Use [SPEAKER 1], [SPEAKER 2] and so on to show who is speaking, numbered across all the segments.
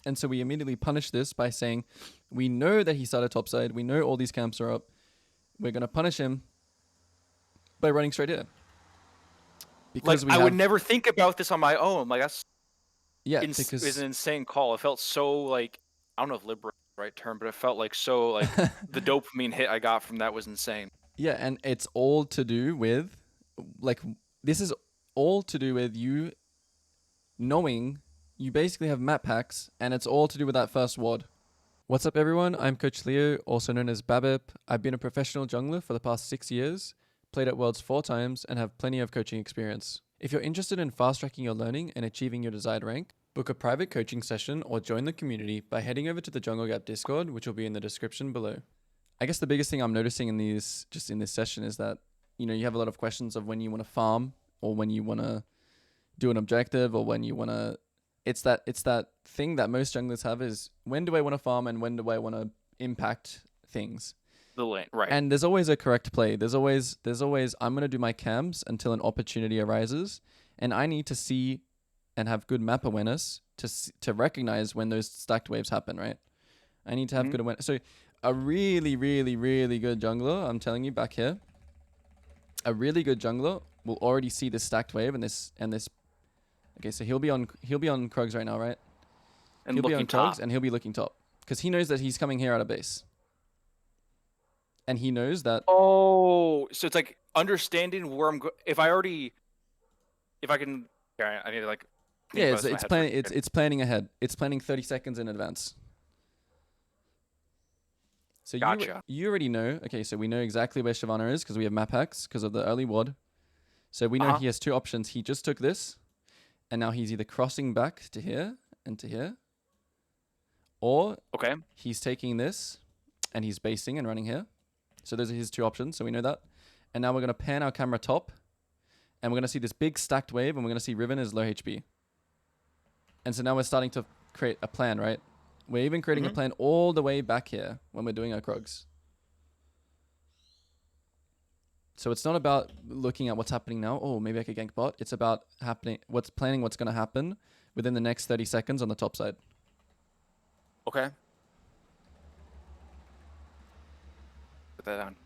[SPEAKER 1] And so we immediately punish this by saying, we know that he started topside. We know all these camps are up. We're going to punish him by running straight here.
[SPEAKER 2] Like,
[SPEAKER 1] Because we
[SPEAKER 2] I would
[SPEAKER 1] have...
[SPEAKER 2] never think about this on my own. Like, that's
[SPEAKER 1] Yeah,
[SPEAKER 2] is
[SPEAKER 1] because...
[SPEAKER 2] an insane call. It felt so, like, I don't know if liberal is the right term, but it felt like so, like, the dopamine hit I got from that was insane.
[SPEAKER 1] Yeah, and it's all to do with, like, this is all to do with you knowing you basically have map packs, and it's all to do with that first ward. What's up, everyone? I'm Coach Leo, also known as Babip. I've been a professional jungler for the past 6 years, played at Worlds 4 times, and have plenty of coaching experience. If you're interested in fast-tracking your learning and achieving your desired rank, book a private coaching session or join the community by heading over to the Jungle Gap Discord, which will be in the description below. I guess the biggest thing I'm noticing in this session is that, you have a lot of questions of when you want to farm or when you want to do an objective or when you want to... It's that thing that most junglers have is, when do I want to farm and when do I want to impact things?
[SPEAKER 2] The lane, right.
[SPEAKER 1] And there's always a correct play. There's always I'm going to do my camps until an opportunity arises, and I need to see and have good map awareness to recognize when those stacked waves happen, right? I need to have good awareness. So a really, really, really good jungler, I'm telling you back here, a really good jungler will already see this stacked wave and this. Okay, so he'll be on Krugs right now, right?
[SPEAKER 2] And
[SPEAKER 1] He'll be on
[SPEAKER 2] looking
[SPEAKER 1] Krugs
[SPEAKER 2] top.
[SPEAKER 1] and he'll be looking top because he knows that he's coming here out of base, and he knows that.
[SPEAKER 2] Oh, so it's like understanding where I'm if I can. Yeah, I need to like.
[SPEAKER 1] Yeah, it's planning. It's planning ahead. It's planning 30 seconds in advance. So
[SPEAKER 2] Gotcha.
[SPEAKER 1] you already know. Okay, so we know exactly where Shyvana is because we have map hacks because of the early ward. So we know he has two options. He just took this, and now he's either crossing back to here and to here, or he's taking this and he's basing and running here. So those are his two options. So we know that. And now we're going to pan our camera top, and we're going to see this big stacked wave, and we're going to see Riven is low HP. And so now we're starting to create a plan, right? We're even creating a plan all the way back here when we're doing our Krugs. So it's not about looking at what's happening now. Oh, maybe I could gank bot. It's about planning what's going to happen within the next 30 seconds on the top side.
[SPEAKER 2] Okay. Put that down.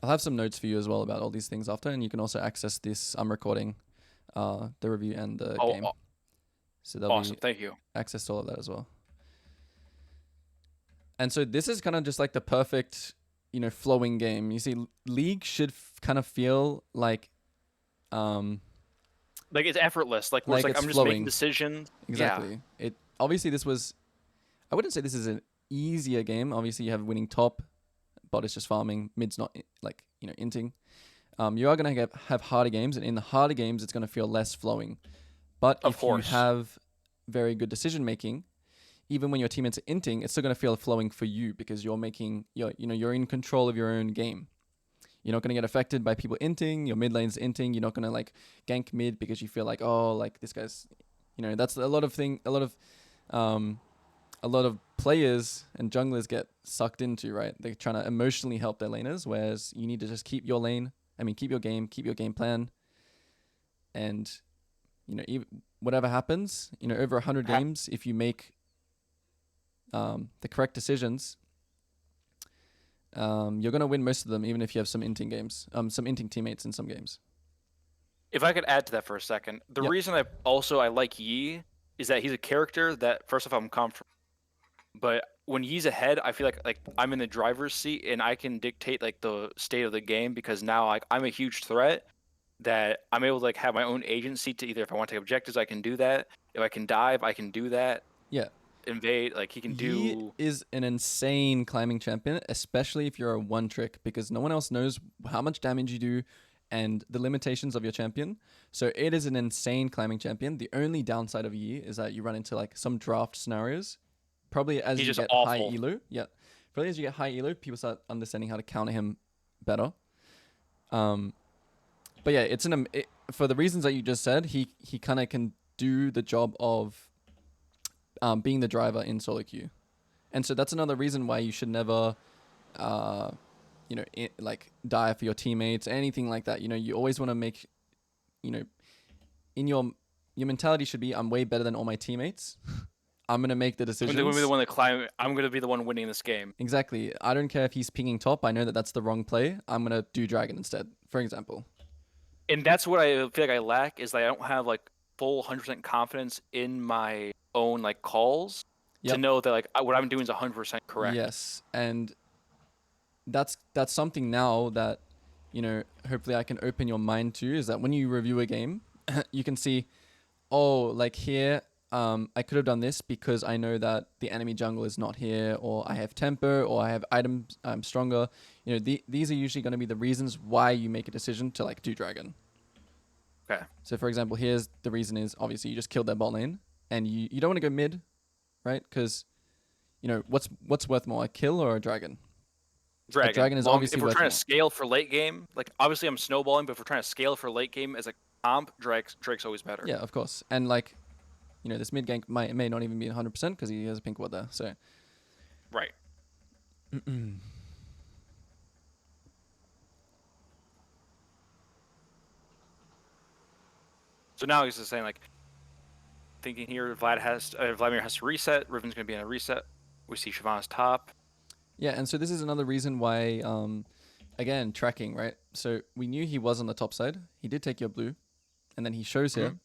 [SPEAKER 1] I'll have some notes for you as well about all these things after, and you can also access this. I'm recording the review and the game. So that'll
[SPEAKER 2] awesome. Thank you.
[SPEAKER 1] Access to all of that as well. And so this is kind of just like the perfect, flowing game. You see, League should kind of feel like
[SPEAKER 2] it's effortless. Like,
[SPEAKER 1] like
[SPEAKER 2] I'm
[SPEAKER 1] it's
[SPEAKER 2] just
[SPEAKER 1] flowing.
[SPEAKER 2] making decisions.
[SPEAKER 1] Exactly.
[SPEAKER 2] Yeah.
[SPEAKER 1] Obviously this was, I wouldn't say this is an easier game. Obviously you have winning top, bot is just farming, mid's not inting. You are going to have harder games, and in the harder games it's going to feel less flowing. But if you have very good decision making, even when your teammates are inting, it's still going to feel flowing for you because you're in control of your own game. You're not going to get affected by people inting. Your mid lane's inting. You're not going to gank mid because you feel like, oh, like this guy's, that's a lot of players and junglers get sucked into, right? They're trying to emotionally help their laners, whereas you need to just keep your lane. Keep your game plan, and whatever happens, over 100 games, if you make the correct decisions, you're going to win most of them, even if you have some inting games, some inting teammates in some games.
[SPEAKER 2] If I could add to that for a second, the reason I like Yi is that he's a character that, first off, I'm comfortable. But when Yi's ahead, I feel like I'm in the driver's seat and I can dictate the state of the game, because now I'm a huge threat that I'm able to have my own agency to either, if I want to take objectives, I can do that. If I can dive, I can do that.
[SPEAKER 1] Yeah.
[SPEAKER 2] Invade, he can do.
[SPEAKER 1] Yi is an insane climbing champion, especially if you're a one trick, because no one else knows how much damage you do and the limitations of your champion. So it is an insane climbing champion. The only downside of Yi is that you run into some draft scenarios. Probably as you get high elo. Yeah. Probably as you get high elo, people start understanding how to counter him better. But yeah, for the reasons that you just said, he kind of can do the job of being the driver in solo queue. And so that's another reason why you should never die for your teammates, anything like that. You always want to make, in your your mentality should be, I'm way better than all my teammates. I'm going to make the
[SPEAKER 2] I'm
[SPEAKER 1] decisions.
[SPEAKER 2] going to be the one that climb. I'm going to be the one winning this game.
[SPEAKER 1] Exactly. I don't care if he's pinging top. I know that that's the wrong play. I'm going to do dragon instead, for example.
[SPEAKER 2] And that's what I feel like I lack, is that I don't have like full 100% confidence in my own like calls to know that like what I'm doing is 100% correct.
[SPEAKER 1] Yes. And that's something now that, you know, hopefully I can open your mind to, is that when you review a game, you can see, oh, like here, I could have done this because I know that the enemy jungle is not here, or I have tempo, or I have items, I'm stronger. You know, these are usually going to be the reasons why you make a decision to like do dragon.
[SPEAKER 2] Okay.
[SPEAKER 1] So for example, here's the reason is obviously you just killed their bot lane, and you don't want to go mid, right? Because, you know, what's worth more, a kill or a dragon?
[SPEAKER 2] Dragon.
[SPEAKER 1] A dragon is obviously
[SPEAKER 2] if we're
[SPEAKER 1] worth
[SPEAKER 2] trying
[SPEAKER 1] more.
[SPEAKER 2] to scale for late game, like obviously I'm snowballing, but if we're trying to scale for late game as a comp, Drake's always better.
[SPEAKER 1] Yeah, of course. And like, you know, this mid gank may not even be 100% because he has a pink ward there. So
[SPEAKER 2] Right. So now he's just saying like, thinking here, Vladimir has to reset. Riven's going to be in a reset. We see Shyvana's top.
[SPEAKER 1] yeah, and so this is another reason why, again, tracking, right? So we knew he was on the top side. He did take your blue, and then he shows here.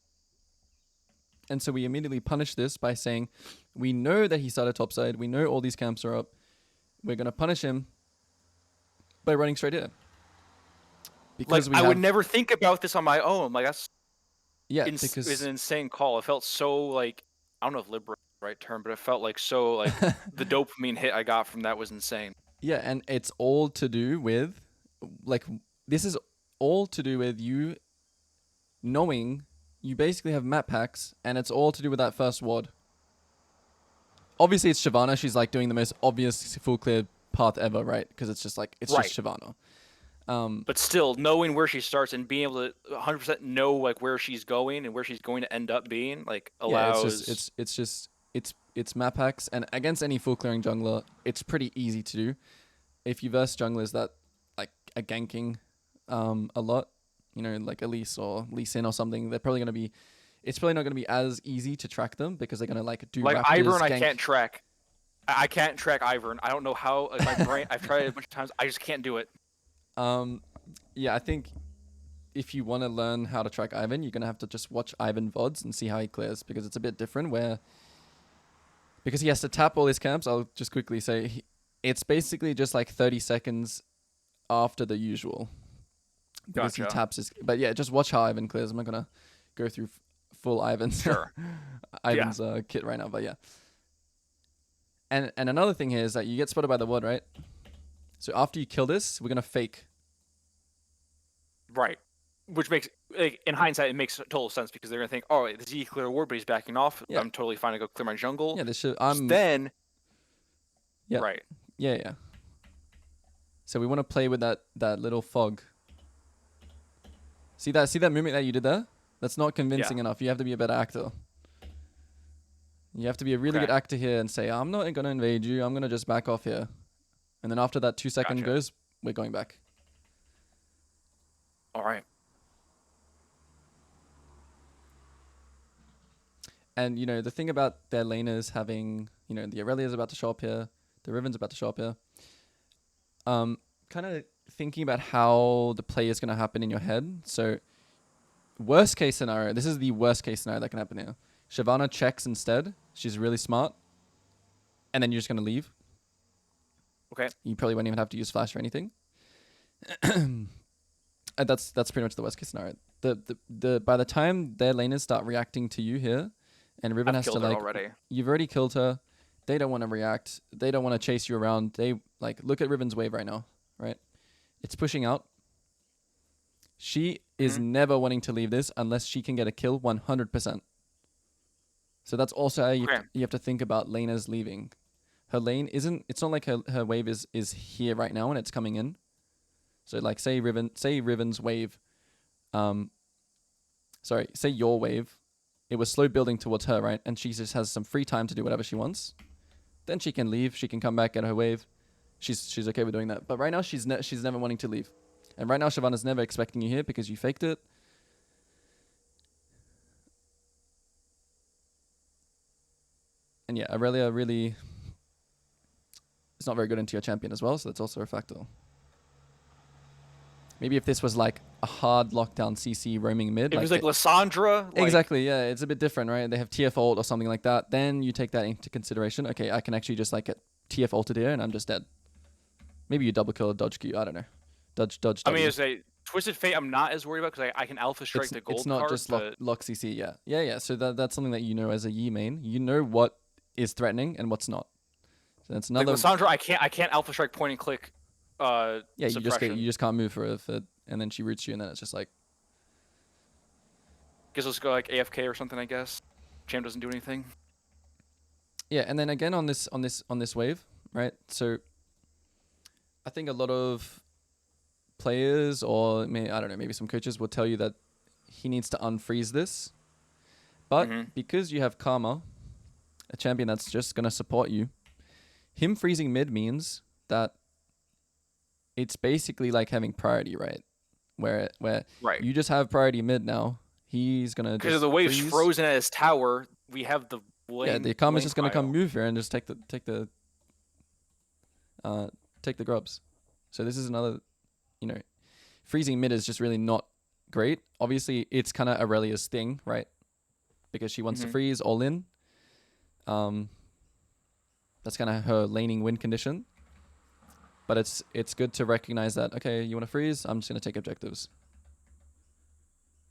[SPEAKER 1] And so we immediately punish this by saying, we know that he started top side. We know all these camps are up. We're going to punish him by running straight here.
[SPEAKER 2] Because like, I would never think about this on my own. Like that's
[SPEAKER 1] because
[SPEAKER 2] it's an insane call. It felt so like, I don't know if liberal is the right term, but it felt like so like the dopamine hit I got from that was insane.
[SPEAKER 1] Yeah, and it's all to do with, like, this is all to do with you knowing you basically have map packs, and it's all to do with that first ward. Obviously, it's Shyvana. She's like doing the most obvious full clear path ever, right? Because it's just like, it's just Shyvana.
[SPEAKER 2] But still, knowing where she starts and being able to 100% know like where she's going and where she's going to end up being, like allows.
[SPEAKER 1] Yeah, it's map packs, and against any full clearing jungler, it's pretty easy to do. If you verse junglers that like are ganking, a lot, you know, like Elise or Lee Sin or something, they're probably gonna be. It's probably not gonna be as easy to track them because they're gonna like do
[SPEAKER 2] like
[SPEAKER 1] Raptors,
[SPEAKER 2] Ivern.
[SPEAKER 1] gank.
[SPEAKER 2] I can't track. I can't track Ivern. I don't know how. Like, my brain. I've tried it a bunch of times. I just can't do it.
[SPEAKER 1] Yeah, I think if you want to learn how to track Ivern, you're gonna have to just watch Ivern VODs and see how he clears, because it's a bit different. Because he has to tap all his camps. I'll just quickly say it's basically just like 30 seconds after the usual. Because he taps his. But yeah, just watch how Ivern clears. I'm not gonna go through full Ivan's Ivan's kit right now, but yeah. And another thing here is that you get spotted by the ward, right? So after you kill this, we're gonna fake.
[SPEAKER 2] Right. Which makes, like, in hindsight, it makes total sense, because they're gonna think, oh, this he clear a ward, but he's backing off. Yeah. I'm totally fine to go clear my jungle.
[SPEAKER 1] Yeah, this should.
[SPEAKER 2] Then.
[SPEAKER 1] Yeah.
[SPEAKER 2] Right.
[SPEAKER 1] Yeah. So we want to play with that little fog. See that movement that you did there? That's not convincing enough. You have to be a better actor. You have to be a really good actor here and say, I'm not gonna invade you. I'm gonna just back off here. And then after that 2 second goes, we're going back.
[SPEAKER 2] All right.
[SPEAKER 1] And, you know, the thing about their laners having, you know, the Aurelia's about to show up here. The Riven's about to show up here. Kind of thinking about how the play is going to happen in your head. So, worst case scenario, this is the worst case scenario that can happen here. Shyvana checks instead. She's really smart. And then you're just going to leave.
[SPEAKER 2] Okay.
[SPEAKER 1] You probably won't even have to use flash or anything. And that's pretty much the worst case scenario. By the time their laners start reacting to you here, and Riven has to like, you've already killed her. They don't want to react. They don't want to chase you around. They like, look at Riven's wave right now, right? It's pushing out. She is never wanting to leave this unless she can get a kill 100%. So that's also how you have to think about laners leaving. Her lane isn't, it's not like her wave is here right now and it's coming in. So like say Riven's wave, say your wave, it was slow building towards her, right? And she just has some free time to do whatever she wants. Then she can leave, she can come back, get her wave. She's okay with doing that. But right now she's never wanting to leave. And right now Shyvana's never expecting you here because you faked it. And yeah, Aurelia really is not very good into your champion as well, so that's also a factor. Maybe if this was like a hard lockdown CC roaming mid,
[SPEAKER 2] If
[SPEAKER 1] like
[SPEAKER 2] it's like Lissandra,
[SPEAKER 1] exactly, yeah, it's a bit different, right? They have TF ult or something like that. Then you take that into consideration. Okay, I can actually just like get TF ulted here and I'm just dead. Maybe you double kill a dodge Q. I don't know. Dodge.
[SPEAKER 2] I mean,
[SPEAKER 1] W.
[SPEAKER 2] it's a Twisted Fate. I'm not as worried about because I can Alpha Strike the gold
[SPEAKER 1] It's not
[SPEAKER 2] card.
[SPEAKER 1] just lock CC. Yeah. So that's something that you know as a Yi main. You know what is threatening and what's not. So that's another.
[SPEAKER 2] Like Lissandra, I can't Alpha Strike point and click.
[SPEAKER 1] Yeah,
[SPEAKER 2] Suppression.
[SPEAKER 1] you just can't move for it, and then she roots you, and then it's just like.
[SPEAKER 2] Guess let's go like AFK or something. I guess. Champ doesn't do anything.
[SPEAKER 1] Yeah, and then again on this wave, right? So. I think a lot of players, or I don't know, maybe some coaches will tell you that he needs to unfreeze this, but because you have Karma, a champion that's just gonna support you, him freezing mid means that it's basically like having priority, right? Where
[SPEAKER 2] Right.
[SPEAKER 1] you just have priority mid now. He's gonna
[SPEAKER 2] because of the wave's frozen at his tower. We have the lane.
[SPEAKER 1] Yeah, the Karma's just gonna
[SPEAKER 2] pile.
[SPEAKER 1] come move here and just take the grubs. So this is another, freezing mid is just really not great. Obviously, it's kind of Aurelia's thing, right? Because she wants to freeze all in. That's kind of her laning win condition. But it's good to recognize that, okay, you want to freeze? I'm just going to take objectives.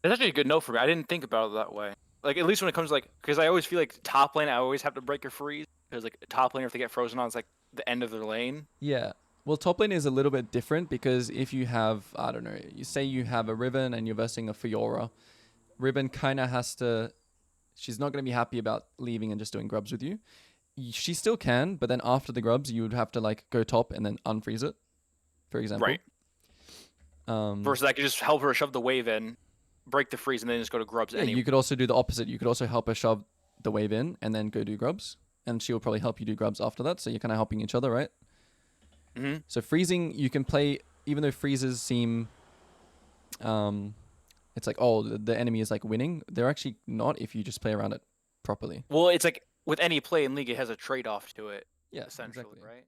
[SPEAKER 2] It's actually a good note for me. I didn't think about it that way. Like, at least when it comes to, like, because I always feel like top lane, I always have to break a freeze. Because, like, top lane, if they get frozen on, it's like the end of their lane.
[SPEAKER 1] Yeah. Well, top lane is a little bit different because if you have, I don't know, you say you have a Riven and you're versing a Fiora, Riven kind of has to, she's not going to be happy about leaving and just doing grubs with you. She still can, but then after the grubs, you would have to like go top and then unfreeze it, for example.
[SPEAKER 2] Right. Versus I could just help her shove the wave in, break the freeze, and then just go to grubs anyway.
[SPEAKER 1] You could also do the opposite. You could also help her shove the wave in and then go do grubs. And she'll probably help you do grubs after that. So you're kind of helping each other, right? So freezing, you can play, even though freezes seem, it's like, oh, the enemy is like winning. They're actually not if you just play around it properly.
[SPEAKER 2] Well, it's like with any play in League, it has a trade-off to it.
[SPEAKER 1] Yeah,
[SPEAKER 2] essentially,
[SPEAKER 1] exactly.
[SPEAKER 2] right?